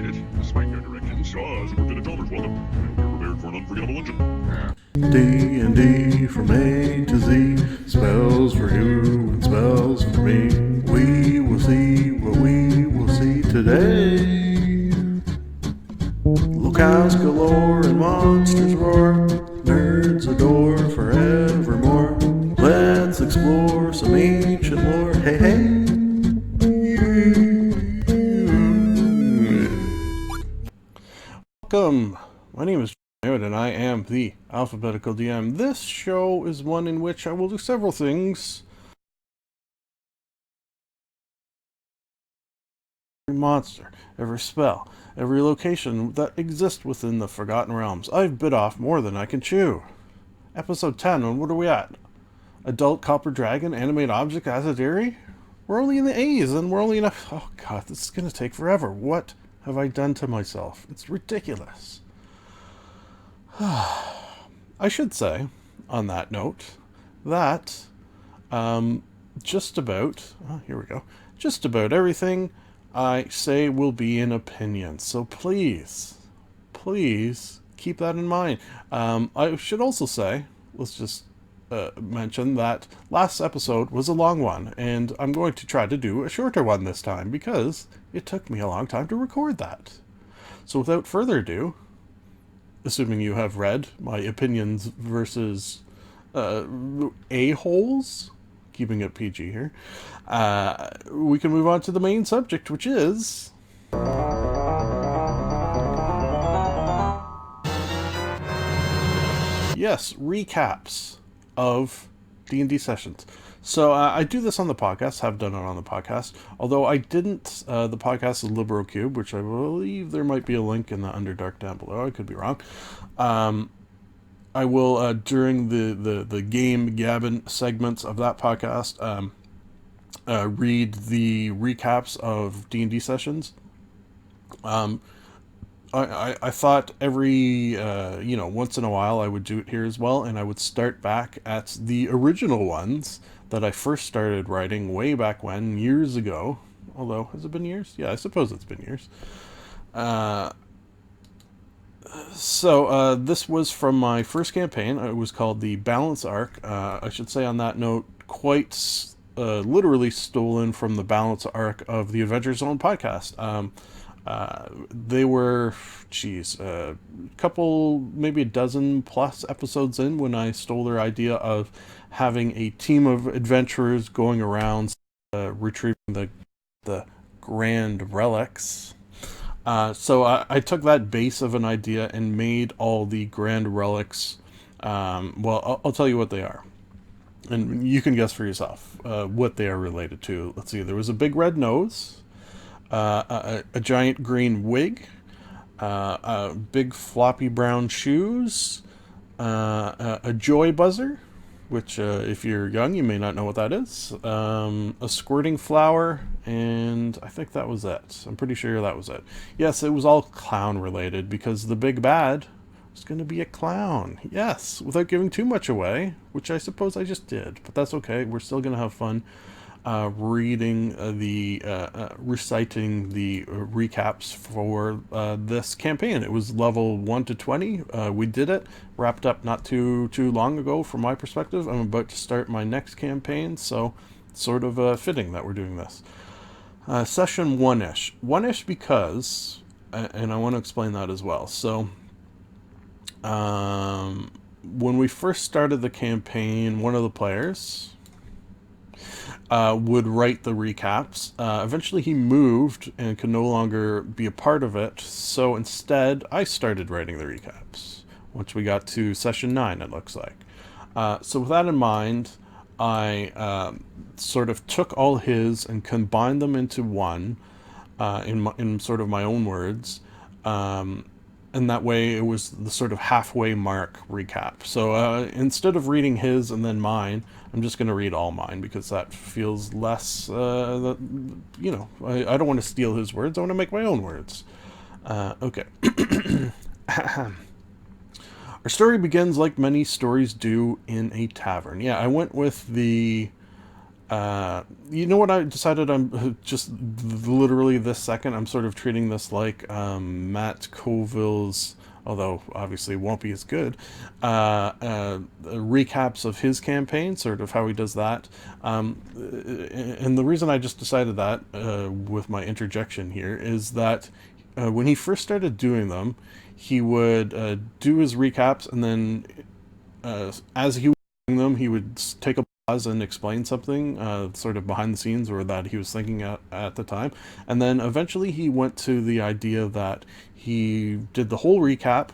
made it. Despite no directions, Shaw's worked at a Chalmers. Welcome. We're prepared for an unforgettable luncheon. D&D from A to Z, spells for you and spells for me. We will see what we will see today. Locals galore and monsters roar, nerds adore forevermore. Let's explore some ancient lore. Hey, hey. Welcome. My name is and I am the Alphabetical DM. This show is one in which I will do several things. Every monster, every spell, every location that exists within the Forgotten Realms. I've bit off more than I can chew. Episode 10, and what are we at? Adult Copper Dragon, Animate Object, Acid Aerie? We're only in the A's, and we're only in a... Oh god, this is going to take forever. What have I done to myself? It's ridiculous. I should say, on that note, that just about everything I say will be an opinion. So please keep that in mind. I should also say, let's just mention that last episode was a long one, and I'm going to try to do a shorter one this time because it took me a long time to record that. So without further ado, assuming you have read my opinions versus a-holes, keeping it PG here, we can move on to the main subject, which is... yes, recaps of D&D sessions. So I do this on the podcast, have done it on the podcast, although I didn't, the podcast is Libero Cube, which I believe there might be a link in the Underdark down below, I could be wrong. I will, during the game gabbin segments of that podcast, read the recaps of D&D sessions. I thought every, once in a while I would do it here as well, and I would start back at the original ones that I first started writing way back when, years ago. Although, has it been years? Yeah, I suppose it's been years. So this was from my first campaign. It was called the Balance Arc. I should say on that note, quite literally stolen from the Balance Arc of the Adventure Zone podcast. They were, a couple, maybe a dozen plus episodes in when I stole their idea of having a team of adventurers going around retrieving the grand relics. So I took that base of an idea and made all the grand relics. I'll tell you what they are. And you can guess for yourself what they are related to. Let's see, there was a big red nose, a giant green wig, big floppy brown shoes, a joy buzzer, which if you're young you may not know what that is, a squirting flower, and I think that was it. I'm pretty sure that was it. Yes, it was all clown related because the big bad was going to be a clown. Yes, without giving too much away, which I suppose I just did, but that's okay. We're still going to have fun reading reciting the recaps for this campaign. It was level 1 to 20. We did it, wrapped up not too long ago from my perspective. I'm about to start my next campaign, so sort of fitting that we're doing this. Session 1-ish. 1-ish because, and I want to explain that as well. So, when we first started the campaign, one of the players would write the recaps. Eventually he moved and could no longer be a part of it, so instead I started writing the recaps once we got to session 9, it looks like. So with that in mind, I sort of took all his and combined them into one in sort of my own words, and that way it was the sort of halfway mark recap. So instead of reading his and then mine, I'm just going to read all mine because that feels less, I don't want to steal his words. I want to make my own words. Okay. Our story begins like many stories do in a tavern. Yeah, I went with the You know what I decided? I'm just literally this second. I'm sort of treating this like Matt Colville's, although obviously it won't be as good, recaps of his campaign, sort of how he does that. And the reason I just decided that with my interjection here is that when he first started doing them, he would do his recaps, and then as he was doing them, he would take a pause and explain something, sort of behind the scenes, or that he was thinking at the time. And then eventually he went to the idea that he did the whole recap,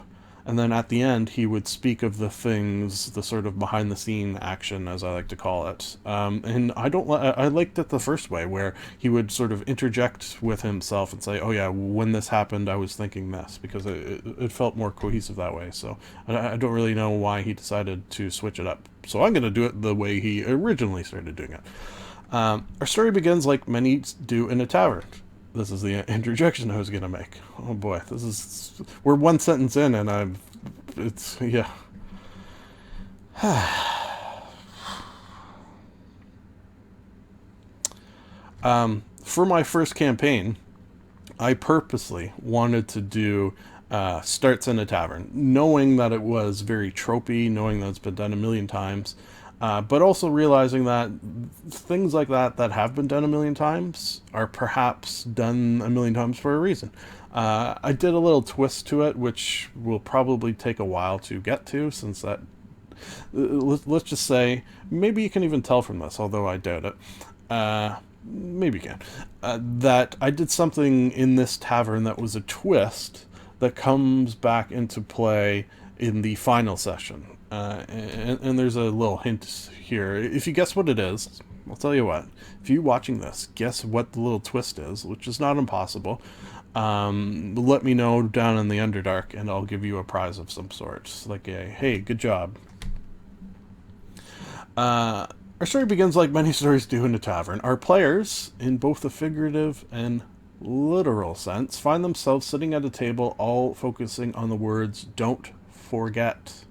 and then at the end he would speak of the things, the sort of behind the scene action, as I like to call it. And I liked it the first way, where he would sort of interject with himself and say, oh yeah, when this happened I was thinking this, because it felt more cohesive that way. So I don't really know why he decided to switch it up, so I'm going to do it the way he originally started doing it. Our story begins like many do in a tavern. This is the interjection I was going to make. Oh boy, we're one sentence in, and yeah. For my first campaign, I purposely wanted to do starts in a tavern, knowing that it was very tropey, knowing that it's been done a million times, but also realizing that things like that have been done a million times are perhaps done a million times for a reason. I did a little twist to it, which will probably take a while to get to, since that. Let's just say, maybe you can even tell from this, although I doubt it. Maybe you can. That I did something in this tavern that was a twist that comes back into play in the final session. And there's a little hint here. If you guess what it is, I'll tell you what. If you watching this, guess what the little twist is, which is not impossible. Let me know down in the Underdark, and I'll give you a prize of some sort. Like a, hey, good job. Our story begins like many stories do in a tavern. Our players, in both the figurative and literal sense, find themselves sitting at a table, all focusing on the words, "Don't forget."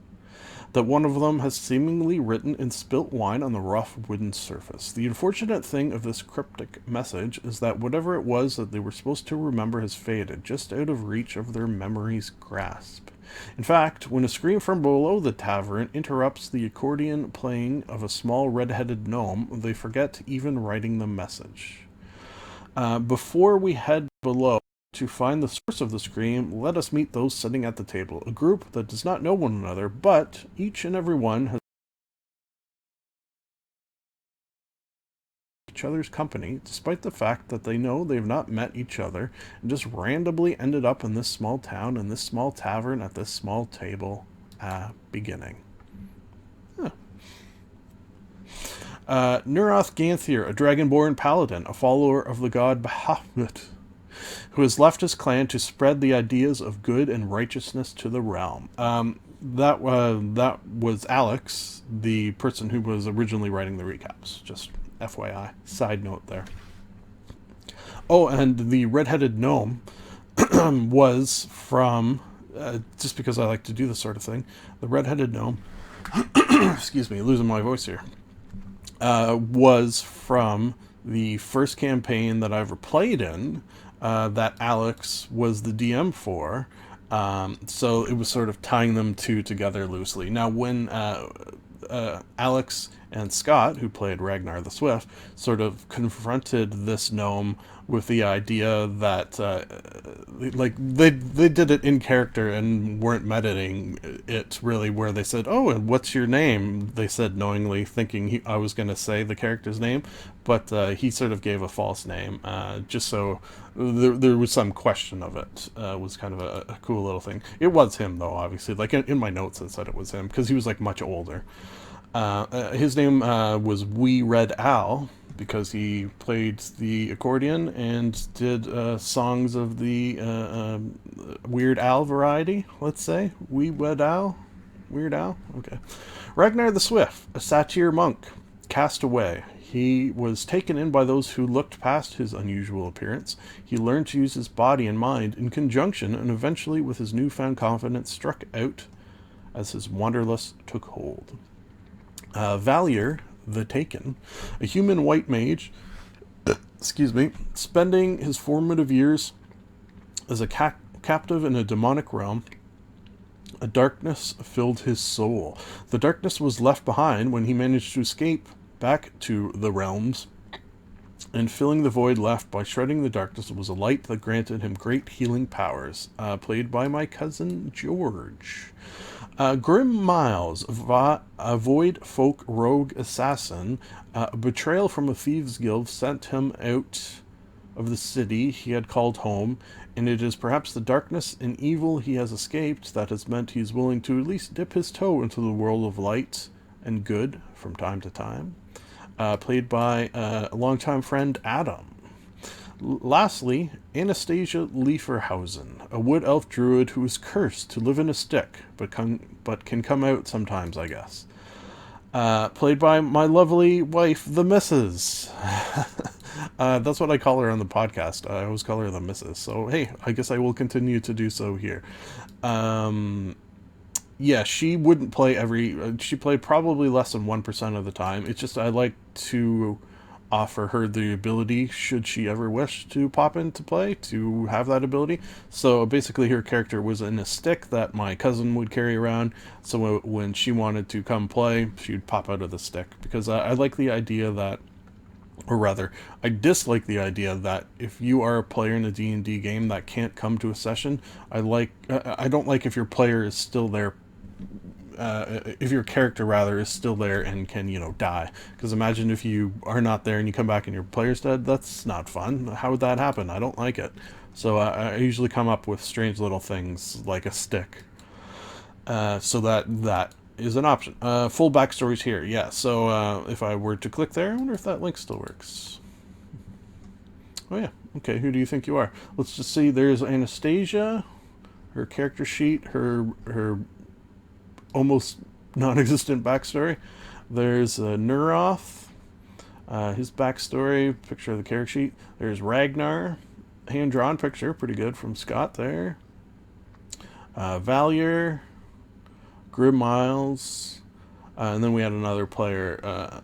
That one of them has seemingly written in spilt wine on the rough wooden surface. The unfortunate thing of this cryptic message is that whatever it was that they were supposed to remember has faded, just out of reach of their memory's grasp. In fact, when a scream from below the tavern interrupts the accordion playing of a small red-headed gnome, they forget even writing the message. Before we head below to find the source of the scream, let us meet those sitting at the table, a group that does not know one another, but each and every one has each other's company, despite the fact that they know they've not met each other, and just randomly ended up in this small town, in this small tavern, at this small table, beginning. Nuroth Ganthier, a dragonborn paladin, a follower of the god Bahamut, who has left his clan to spread the ideas of good and righteousness to the realm. That was Alex, the person who was originally writing the recaps. Just FYI, side note there. Oh, and the red-headed gnome was from, just because I like to do this sort of thing, the red-headed gnome, excuse me, losing my voice here, was from the first campaign that I ever played in, that Alex was the DM for. So it was sort of tying them two together loosely. Now, when Alex and Scott, who played Ragnar the Swift, sort of confronted this gnome with the idea that, like, they did it in character and weren't metating it really, where they said, "Oh, and what's your name?" They said knowingly, thinking I was going to say the character's name, but he sort of gave a false name, just so there was some question of it. Was kind of a cool little thing. It was him, though, obviously. Like, in my notes it said it was him, because he was, like, much older. His name was Wee Red Al, because he played the accordion and did songs of the Weird Al variety, let's say. Wee Red Al? Weird Al? Okay. Ragnar the Swift, a satyr monk, cast away. He was taken in by those who looked past his unusual appearance. He learned to use his body and mind in conjunction, and eventually, with his newfound confidence, struck out as his wanderlust took hold. Valier, the Taken, a human white mage, excuse me, spending his formative years as a captive in a demonic realm. A darkness filled his soul. The darkness was left behind when he managed to escape back to the realms, and filling the void left by shredding the darkness was a light that granted him great healing powers. Played by my cousin George. Grim Miles, a void folk rogue assassin. A betrayal from a thieves' guild sent him out of the city he had called home, and it is perhaps the darkness and evil he has escaped that has meant he is willing to at least dip his toe into the world of light and good from time to time. Played by a longtime friend, Adam. Lastly, Anastasia Lieferhausen, a wood elf druid who is cursed to live in a stick, but can come out sometimes, I guess. Played by my lovely wife, the Missus. That's what I call her on the podcast. I always call her the Missus. So, hey, I guess I will continue to do so here. Yeah, she wouldn't play she played probably less than 1% of the time. It's just I like to offer her the ability, should she ever wish to pop into play, to have that ability. So basically her character was in a stick that my cousin would carry around, so when she wanted to come play, she'd pop out of the stick, because I like the idea that, or rather, I dislike the idea that if you are a player in a D&D game that can't come to a session, I don't like if your player is still there, if your character rather is still there and can die, because imagine if you are not there and you come back and your player's dead. That's not fun. How would that happen? I don't like it. So I usually come up with strange little things like a stick, so that is an option. Full backstories here. Yeah, so if I were to click there, I wonder if that link still works. Oh yeah, okay, who do you think you are? Let's just see. There's Anastasia, her character sheet, her almost non-existent backstory. There's Nuroth, his backstory, picture of the character sheet. There's Ragnar, hand-drawn picture, pretty good, from Scott there. Valier, Grim Miles, and then we had another player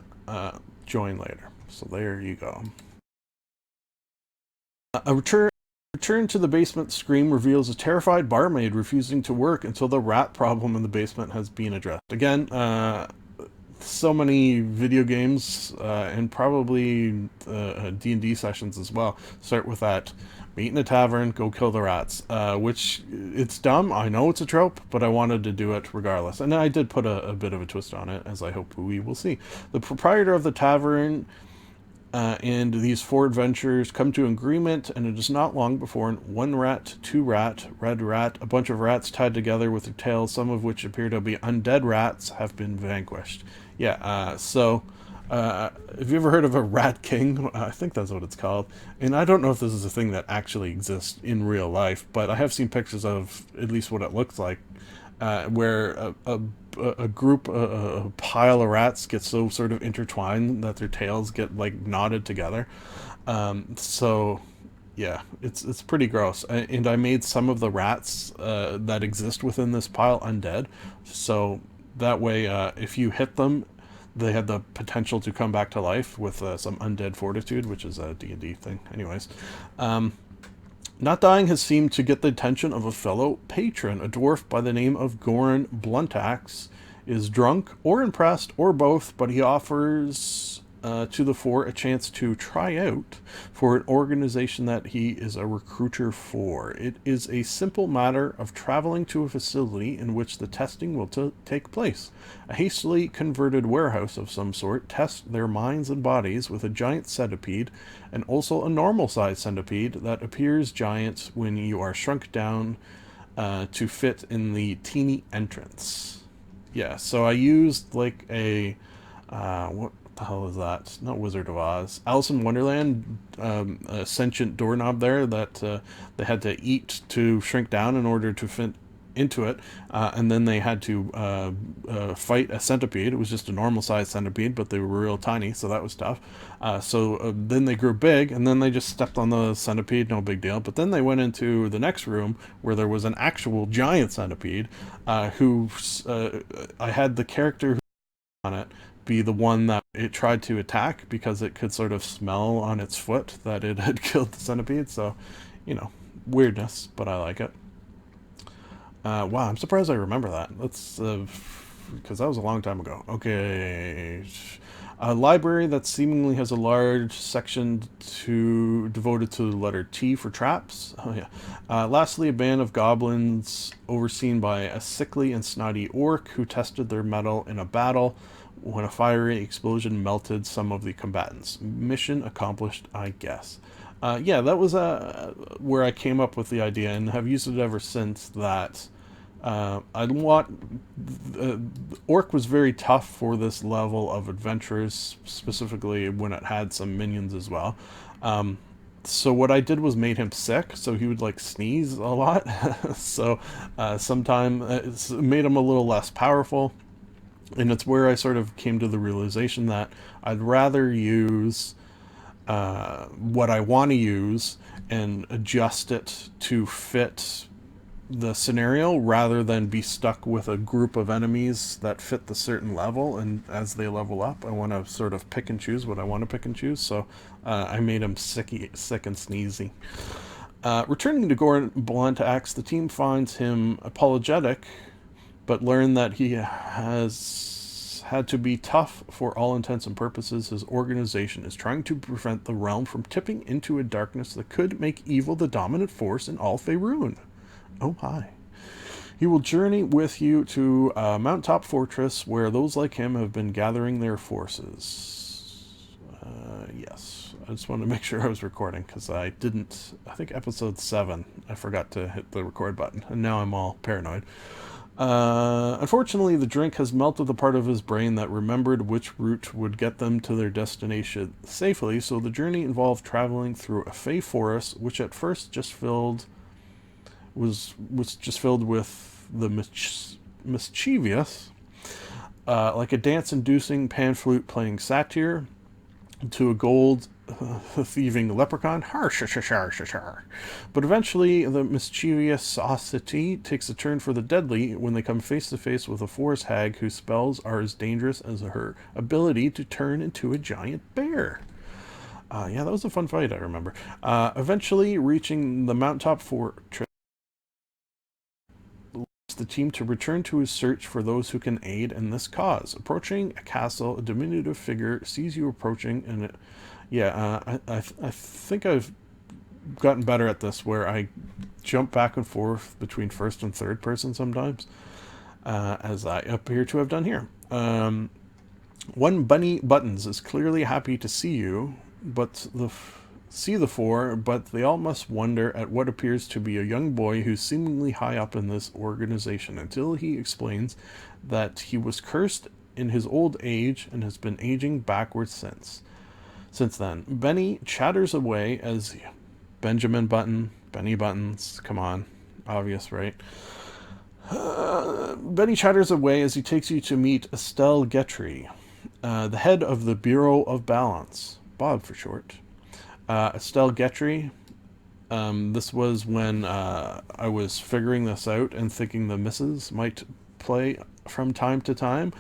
join later. So there you go. A return to the basement scream reveals a terrified barmaid refusing to work until the rat problem in the basement has been addressed. Again, so many video games and probably D&D sessions as well start with that: meet in a tavern, go kill the rats, which it's dumb, I know it's a trope, but I wanted to do it regardless. And I did put a bit of a twist on it, as I hope we will see. The proprietor of the tavern and these four adventurers come to an agreement, and it is not long before one rat, two rat, red rat, a bunch of rats tied together with their tails, some of which appear to be undead rats, have been vanquished. Yeah, so have you ever heard of a rat king? I think that's what it's called. And I don't know if this is a thing that actually exists in real life, but I have seen pictures of at least what it looks like, where a group, a pile of rats get so sort of intertwined that their tails get like knotted together. So yeah, it's pretty gross. And I made some of the rats that exist within this pile undead, so that way if you hit them, they had the potential to come back to life with some undead fortitude, which is a D&D thing. Anyways, not dying has seemed to get the attention of a fellow patron. A dwarf by the name of Goran Bluntaxe is drunk or impressed or both, but he offers to the four a chance to try out for an organization that he is a recruiter for. It is a simple matter of traveling to a facility in which the testing will take place. A hastily converted warehouse of some sort tests their minds and bodies with a giant centipede, and also a normal-sized centipede that appears giant when you are shrunk down to fit in the teeny entrance. Yeah, so I used like a what the hell is that? Not Wizard of Oz. Alice in Wonderland, a sentient doorknob there that they had to eat to shrink down in order to fit into it, and then they had to fight a centipede. It was just a normal-sized centipede, but they were real tiny, so that was tough. So then they grew big, and then they just stepped on the centipede, no big deal. But then they went into the next room where there was an actual giant centipede, I had the character who on it be the one that it tried to attack because it could sort of smell on its foot that it had killed the centipede. So, you know, weirdness, but I like it. Wow, I'm surprised I remember that. That's because that was a long time ago. Okay, a library that seemingly has a large section devoted to the letter T for traps. Oh yeah. Lastly, a band of goblins overseen by a sickly and snotty orc who tested their mettle in a battle when a fiery explosion melted some of the combatants. Mission accomplished, I guess. Yeah, that was where I came up with the idea and have used it ever since. That I want Orc was very tough for this level of adventurers, specifically when it had some minions as well. So what I did was made him sick, so he would like sneeze a lot. So sometimes it made him a little less powerful, and it's where I sort of came to the realization that I'd rather use what I want to use and adjust it to fit the scenario rather than be stuck with a group of enemies that fit the certain level, and as they level up I want to sort of pick and choose what I want to pick and choose. So I made him sick and sneezy. Returning to Goran Blunt Axe, the team finds him apologetic but learn that he has had to be tough for all intents and purposes. His organization is trying to prevent the realm from tipping into a darkness that could make evil the dominant force in all Faerun. Oh my. He will journey with you to a mountaintop fortress where those like him have been gathering their forces. Yes. I just wanted to make sure I was recording because I didn't. I think episode 7, I forgot to hit the record button, and now I'm all paranoid. Unfortunately, the drink has melted the part of his brain that remembered which route would get them to their destination safely, so the journey involved traveling through a fey forest, which at first was just filled with the mischievous, like a dance-inducing pan flute playing satyr, to a gold thieving leprechaun. Har shar shar shar shar shar. But eventually, the mischievosity takes a turn for the deadly when they come face to face with a forest hag whose spells are as dangerous as her ability to turn into a giant bear. Yeah, that was a fun fight, I remember. Eventually, reaching the mountaintop fortress, the team to return to his search for those who can aid in this cause. Approaching a castle, a diminutive figure sees you approaching, and I think I've gotten better at this, where I jump back and forth between first and third person sometimes, as I appear to have done here. One Bunny Buttons is clearly happy to see you, but the four, but they all must wonder at what appears to be a young boy who's seemingly high up in this organization, until he explains that he was cursed in his old age and has been aging backwards since then. Benny chatters away as Benjamin Button, Benny Buttons, come on, obvious, right? Benny chatters away as he takes you to meet Estelle Getry, the head of the Bureau of Balance, Bob for short. Estelle Getry, this was when I was figuring this out and thinking the missus might play from time to time.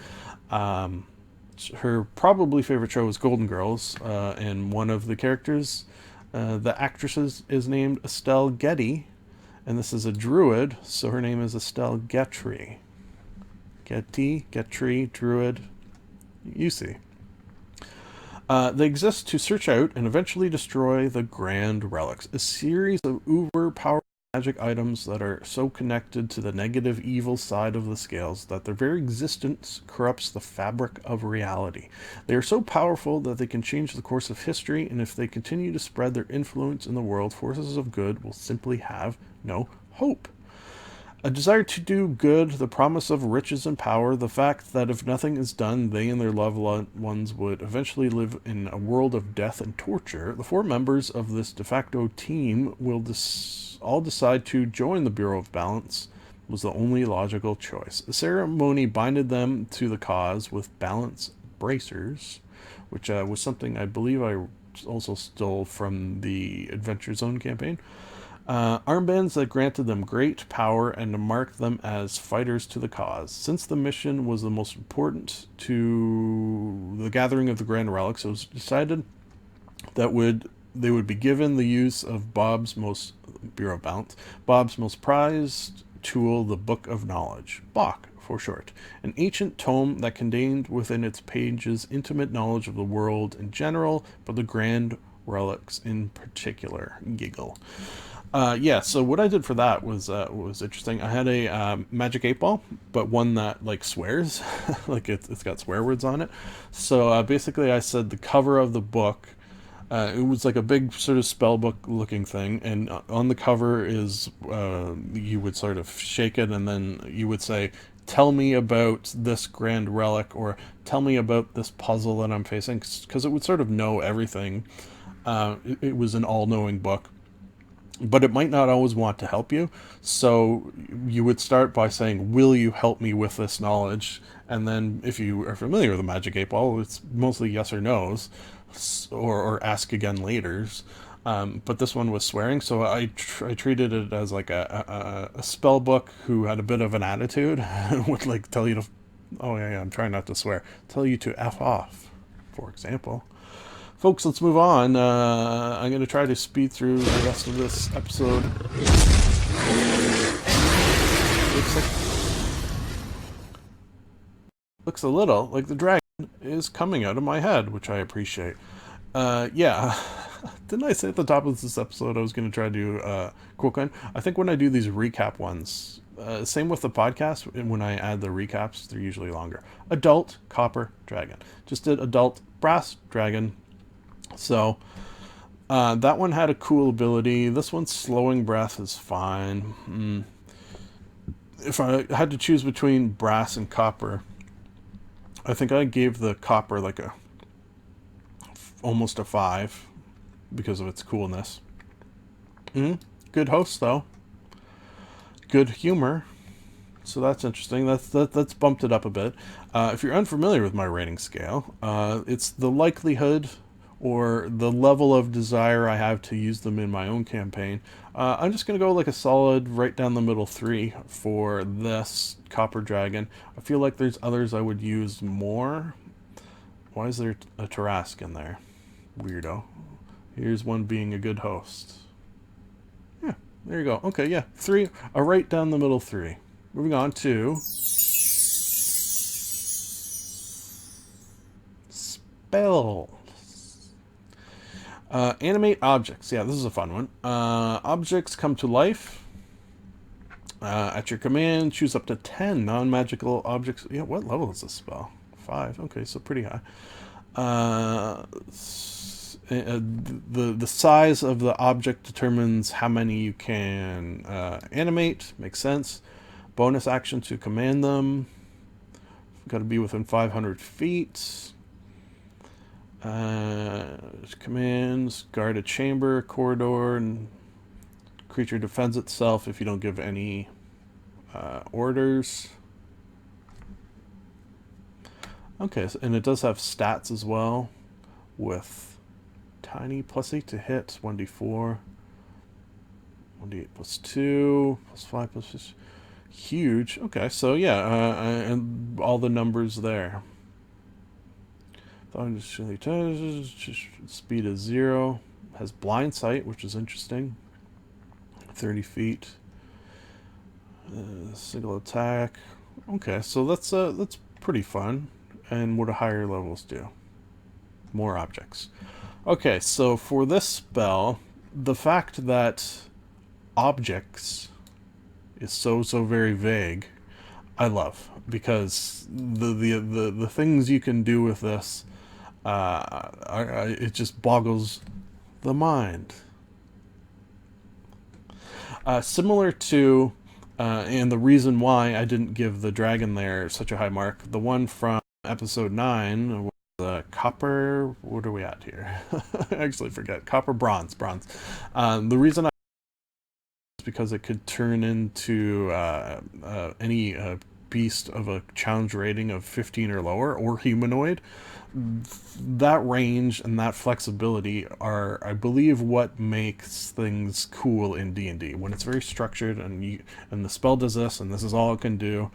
Her probably favorite show was Golden Girls, and one of the characters, the actress is named Estelle Getty, and this is a druid, so her name is Estelle Getry. Getry, druid, you see. They exist to search out and eventually destroy the Grand Relics, a series of uber-powerful magic items that are so connected to the negative evil side of the scales that their very existence corrupts the fabric of reality. They are so powerful that they can change the course of history, and if they continue to spread their influence in the world, forces of good will simply have no hope. A desire to do good, the promise of riches and power, the fact that if nothing is done, they and their loved ones would eventually live in a world of death and torture. The 4 members of this de facto team will all decide to join the Bureau of Balance. Was the only logical choice. A ceremony binded them to the cause with balance bracers, which was something I believe I also stole from the Adventure Zone campaign. Armbands that granted them great power and marked them as fighters to the cause. Since the mission was the most important to the gathering of the Grand Relics, it was decided that they would be given the use of Bob's most Bureau of Balance, Bob's most prized tool, the Book of Knowledge, Bach for short, an ancient tome that contained within its pages intimate knowledge of the world in general, but the Grand Relics in particular. Giggle. Yeah, so what I did for that was interesting. I had a Magic 8 Ball, but one that like swears, like it's got swear words on it. So basically, I said the cover of the book. It was like a big sort of spell book looking thing, and on the cover is you would sort of shake it, and then you would say, "Tell me about this grand relic," or "Tell me about this puzzle that I'm facing," because it would sort of know everything. It was an all-knowing book, but it might not always want to help you. So you would start by saying, "Will you help me with this knowledge?" And then, if you are familiar with the Magic 8 Ball, it's mostly yes or no's, or ask again later's. But this one was swearing, so I treated it as like a spell book who had a bit of an attitude and would like tell you to, oh yeah, I'm trying not to swear, tell you to F off, for example. Folks, let's move on. I'm going to try to speed through the rest of this episode. Looks a little like the dragon is coming out of my head, which I appreciate. Yeah. Didn't I say at the top of this episode I was going to try to do quick one? I think when I do these recap ones, same with the podcast, when I add the recaps, they're usually longer. Adult, copper, dragon. Just did adult, brass, dragon. So, that one had a cool ability. This one's slowing breath is fine. If I had to choose between brass and copper, I think I gave the copper like almost a 5 because of its coolness. Good host though. Good humor. So that's interesting. That's bumped it up a bit. If you're unfamiliar with my rating scale, it's the likelihood or the level of desire I have to use them in my own campaign. I'm just going to go like a solid right down the middle 3 for this Copper Dragon. I feel like there's others I would use more. Why is there a Tarask in there? Weirdo. Here's one being a good host. Yeah, there you go. Okay, yeah, 3, a right down the middle 3. Moving on to spell. Animate Objects. Yeah, this is a fun one. Objects come to life. At your command, choose up to 10 non-magical objects. Yeah, what level is this spell? 5. Okay, so pretty high. The size of the object determines how many you can animate. Makes sense. Bonus action to command them. Got to be within 500 feet. Commands: guard a chamber, corridor, and creature defends itself if you don't give any orders. Okay, and it does have stats as well, with tiny +8 to hit, 1d4, 1d8 +2, +5 +6. Huge. Okay, so yeah, and all the numbers there. Speed is 0. Has blind sight, which is interesting. 30 feet. Single attack. Okay, so that's pretty fun. And what do higher levels do? More objects. Okay, so for this spell, the fact that objects is so very vague, I love, because the things you can do with this, it just boggles the mind. Similar to, and the reason why I didn't give the dragon there such a high mark, the one from episode 9 was copper. What are we at here? I actually forget. Copper, bronze. The reason I is because it could turn into any beast of a challenge rating of 15 or lower, or humanoid. That range and that flexibility are, I believe, what makes things cool in D&D. When it's very structured and the spell does this and this is all it can do,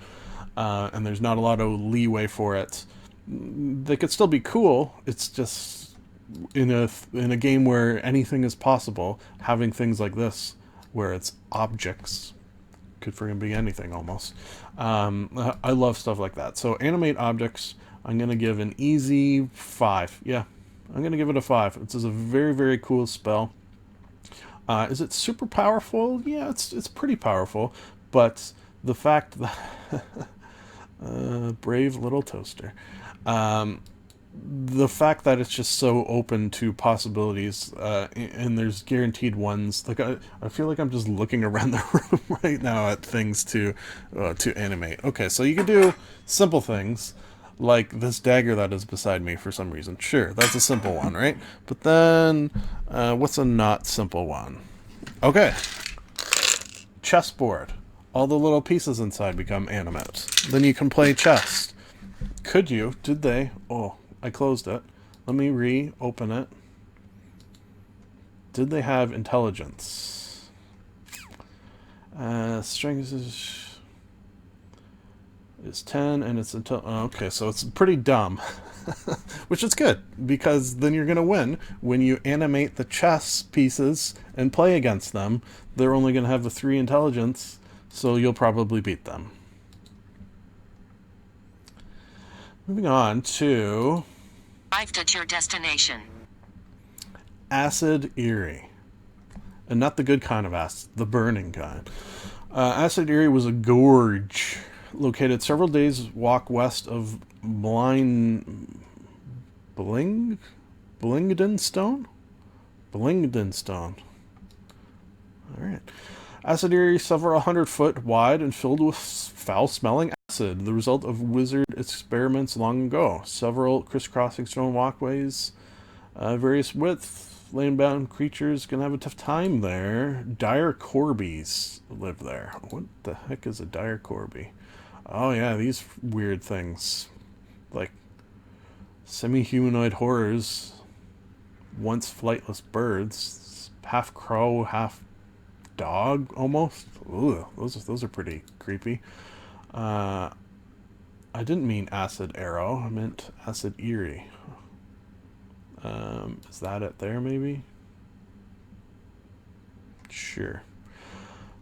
and there's not a lot of leeway for it, they could still be cool. It's just in a game where anything is possible, having things like this where it's objects could friggin' be anything almost. I love stuff like that. So Animate Objects, I'm going to give an easy 5. Yeah, I'm going to give it a 5. It's a very, very cool spell. Is it super powerful? Yeah, it's pretty powerful. But the fact that... brave little toaster. The fact that it's just so open to possibilities, and there's guaranteed ones. Like I feel like I'm just looking around the room right now at things to animate. Okay, so you can do simple things, like this dagger that is beside me for some reason. Sure, that's a simple one, right? But then, what's a not simple one? Okay, chessboard. All the little pieces inside become animate. Then you can play chess. Could you? Did they? Oh, I closed it. Let me reopen it. Did they have intelligence? Strength is 10, and it's okay, so it's pretty dumb. Which is good, because then you're going to win. When you animate the chess pieces and play against them, they're only going to have a 3 intelligence, so you'll probably beat them. Moving on to... Arrived at your destination. Acid Aerie. And not the good kind of acid, the burning kind. Acid Aerie was a gorge located several days' walk west of Blingdenstone? Blingdenstone. Alright. Acid Aerie, several 100-foot wide and filled with foul-smelling acid, the result of wizard experiments long ago. Several crisscrossing stone walkways, various width. Land-bound creatures can have a tough time there. Dire Corbies live there. What the heck is a Dire Corbie? Oh yeah, these weird things. Like semi-humanoid horrors, once flightless birds, half crow, half dog almost. Ooh, those are pretty creepy. I didn't mean Acid Arrow, I meant Acid Aerie. Is that it there, maybe? Sure.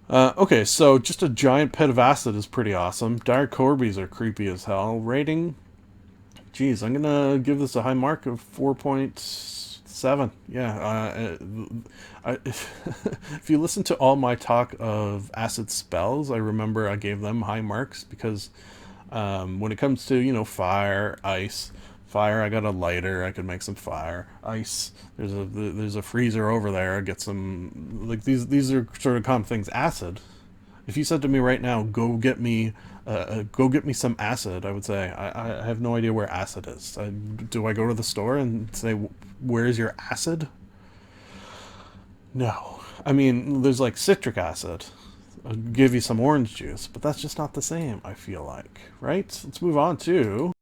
Okay, so just a giant pit of acid is pretty awesome. Dire Corbies are creepy as hell. Rating? Geez, I'm gonna give this a high mark of 4.7. Yeah, if you listen to all my talk of acid spells, I remember I gave them high marks because when it comes to, fire, ice... Fire, I got a lighter, I could make some fire. Ice, there's a freezer over there, I get some, like, these are sort of common things. Acid, if you said to me right now, go get me some acid, I would say, I have no idea where acid is. Do I go to the store and say, where's your acid? No. I mean, there's like citric acid. I'll give you some orange juice, but that's just not the same, I feel like, right? Let's move on to...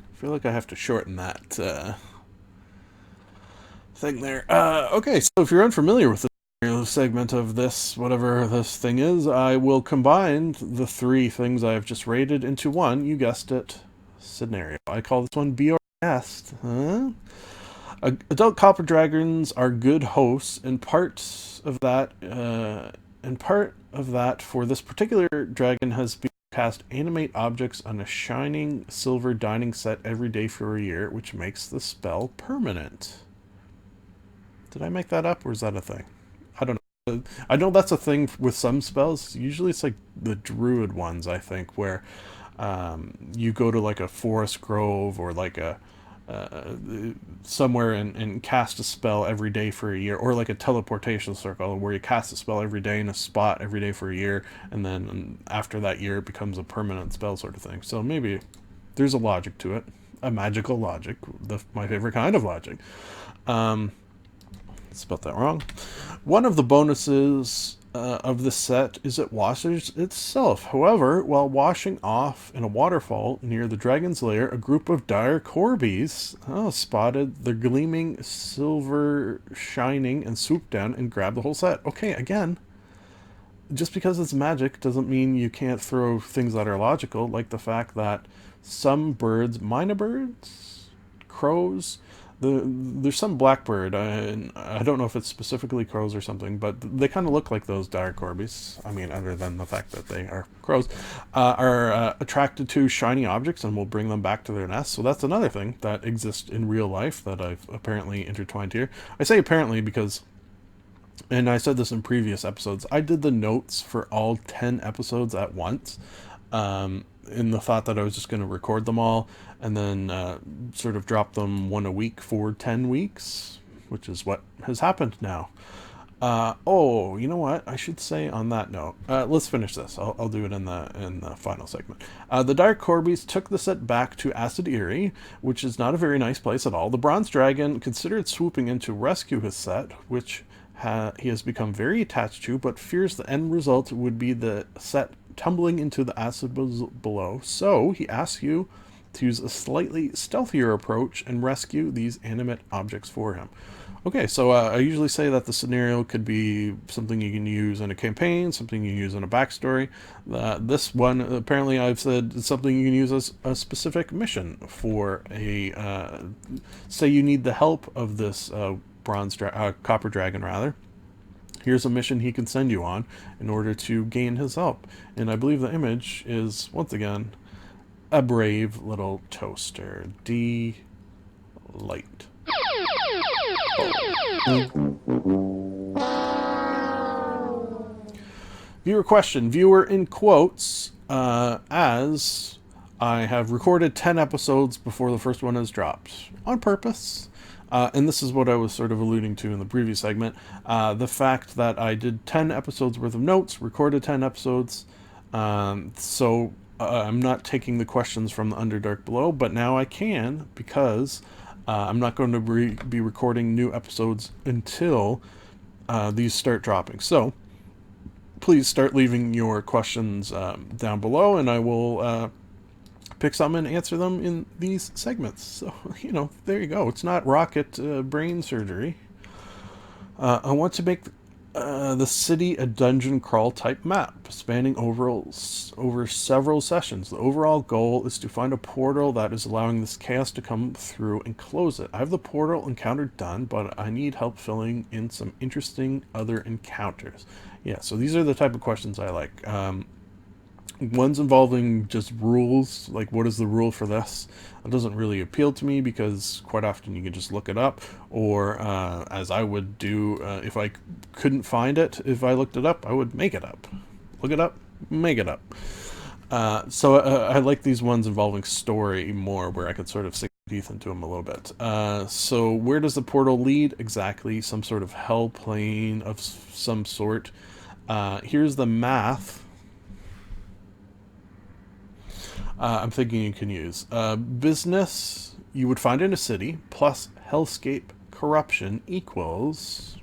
I feel like I have to shorten that thing there. Okay, so if you're unfamiliar with the segment of this, whatever this thing is, I will combine the 3 things I have just rated into one. You guessed it, scenario. I call this one Be Our Guest. Huh? Adult copper dragons are good hosts, and part of that for this particular dragon has been cast Animate Objects on a shining silver dining set every day for a year, which makes the spell permanent. Did I make that up, or is that a thing? I don't know. I know that's a thing with some spells. Usually it's like the druid ones, I think, where you go to like a forest grove or like a somewhere and cast a spell every day for a year, or like a teleportation circle where you cast a spell every day in a spot every day for a year, and then after that year it becomes a permanent spell sort of thing. So maybe there's a logic to it. a magical logic, my favorite kind of logic. Spelled that wrong. One of the bonuses of this set is it washes itself. However, while washing off in a waterfall near the dragon's lair, a group of Dire Corbies spotted the gleaming silver shining and swooped down and grabbed the whole set. Okay, again, just because it's magic doesn't mean you can't throw things that are logical, like the fact that some birds, minor birds, crows, there's some blackbird, I don't know if it's specifically crows or something, but they kind of look like those Dire Corbies. I mean, other than the fact that they are crows, are attracted to shiny objects and will bring them back to their nests. So that's another thing that exists in real life that I've apparently intertwined here. I say apparently because, and I said this in previous episodes, I did the notes for all 10 episodes at once, in the thought that I was just going to record them all and then sort of drop them one a week for 10 weeks, which is what has happened now. You know what? I should say on that note, let's finish this. I'll do it in the final segment. The Dire Corbies took the set back to Acid Aerie, which is not a very nice place at all. The Bronze Dragon considered swooping in to rescue his set, which he has become very attached to, but fears the end result would be the set tumbling into the acid below. So he asks you to use a slightly stealthier approach and rescue these animate objects for him. Okay, so I usually say that the scenario could be something you can use in a campaign, something you can use in a backstory. This one, apparently I've said it's something you can use as a specific mission for a, say you need the help of this copper dragon rather. Here's a mission he can send you on in order to gain his help. And I believe the image is, once again, a brave little toaster. Delight. Viewer question. Viewer in quotes, as I have recorded 10 episodes before the first one has dropped. On purpose. And this is what I was sort of alluding to in the previous segment. The fact that I did 10 episodes worth of notes, recorded 10 episodes, so I'm not taking the questions from the Underdark below, but now I can because I'm not going to be recording new episodes until these start dropping. So please start leaving your questions down below, and I will pick some and answer them in these segments. So, there you go. It's not rocket brain surgery. I want to make the city a dungeon crawl type map, spanning over several sessions. The overall goal is to find a portal that is allowing this chaos to come through and close it. I have the portal encounter done, but I need help filling in some interesting other encounters. Yeah, so these are the type of questions I like. Ones involving just rules, like what is the rule for this? It doesn't really appeal to me because quite often you can just look it up, or as I would do if I couldn't find it, if I looked it up, I would make it up. Look it up, make it up. So I like these ones involving story more, where I could sort of sink teeth into them a little bit. So where does the portal lead exactly? Some sort of hell plane of some sort. Here's the math I'm thinking you can use. Business you would find in a city plus hellscape corruption equals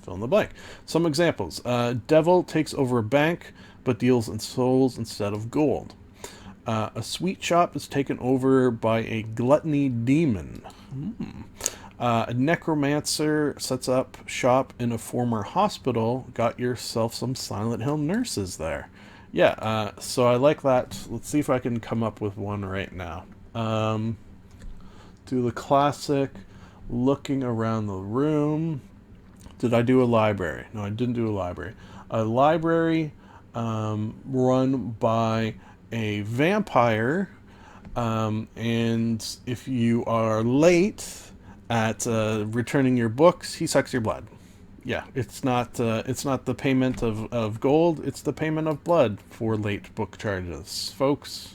fill in the blank. Some examples. Devil takes over a bank but deals in souls instead of gold. A sweet shop is taken over by a gluttony demon. A necromancer sets up shop in a former hospital. Got yourself some Silent Hill nurses there. Yeah, so I like that. Let's see if I can come up with one right now. Do the classic looking around the room. Did I do a library? No, I didn't do a library. A library run by a vampire, and if you are late at returning your books, he sucks your blood. Yeah, it's not the payment of gold, it's the payment of blood for late book charges. Folks,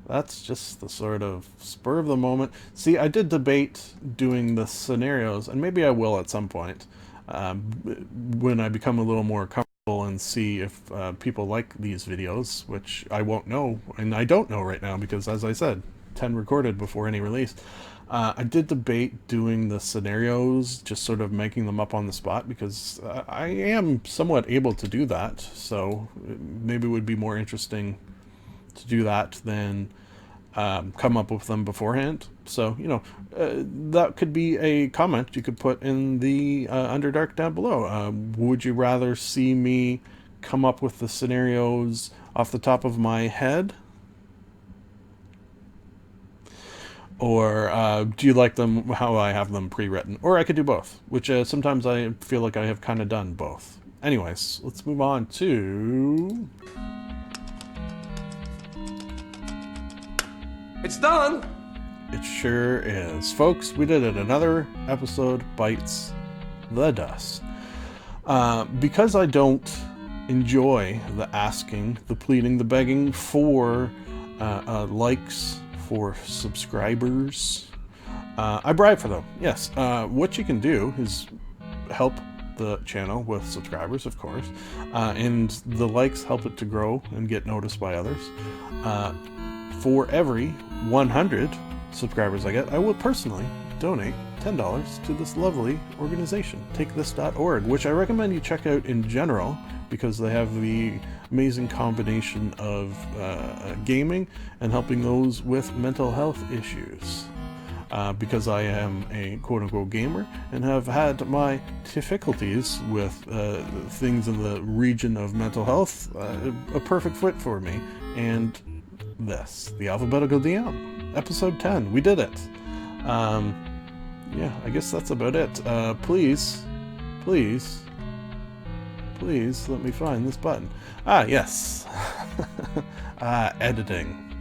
that's just the sort of spur of the moment. See, I did debate doing the scenarios, and maybe I will at some point, when I become a little more comfortable and see if people like these videos, which I won't know, and I don't know right now because, as I said, 10 recorded before any release. I did debate doing the scenarios, just sort of making them up on the spot, because I am somewhat able to do that. So maybe it would be more interesting to do that than come up with them beforehand. So, that could be a comment you could put in the Underdark down below. Would you rather see me come up with the scenarios off the top of my head? Or do you like them how I have them pre-written? Or I could do both, which sometimes I feel like I have kind of done both. Anyways, let's move on to... It's done! It sure is. Folks, we did it. Another episode bites the dust. Because I don't enjoy the asking, the pleading, the begging for likes, for subscribers, I bribe for them. Yes. What you can do is help the channel with subscribers, of course, and the likes help it to grow and get noticed by others. For every 100 subscribers I get, I will personally donate $10 to this lovely organization, takethis.org, which I recommend you check out in general, because they have the amazing combination of gaming and helping those with mental health issues. Because I am a quote-unquote gamer and have had my difficulties with things in the region of mental health, a perfect fit for me. And this, the Alphabetical DM, episode 10. We did it. Yeah, I guess that's about it. Please let me find this button. Ah, yes. Editing.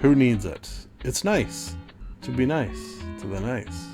Who needs it? It's nice to be nice to the nice.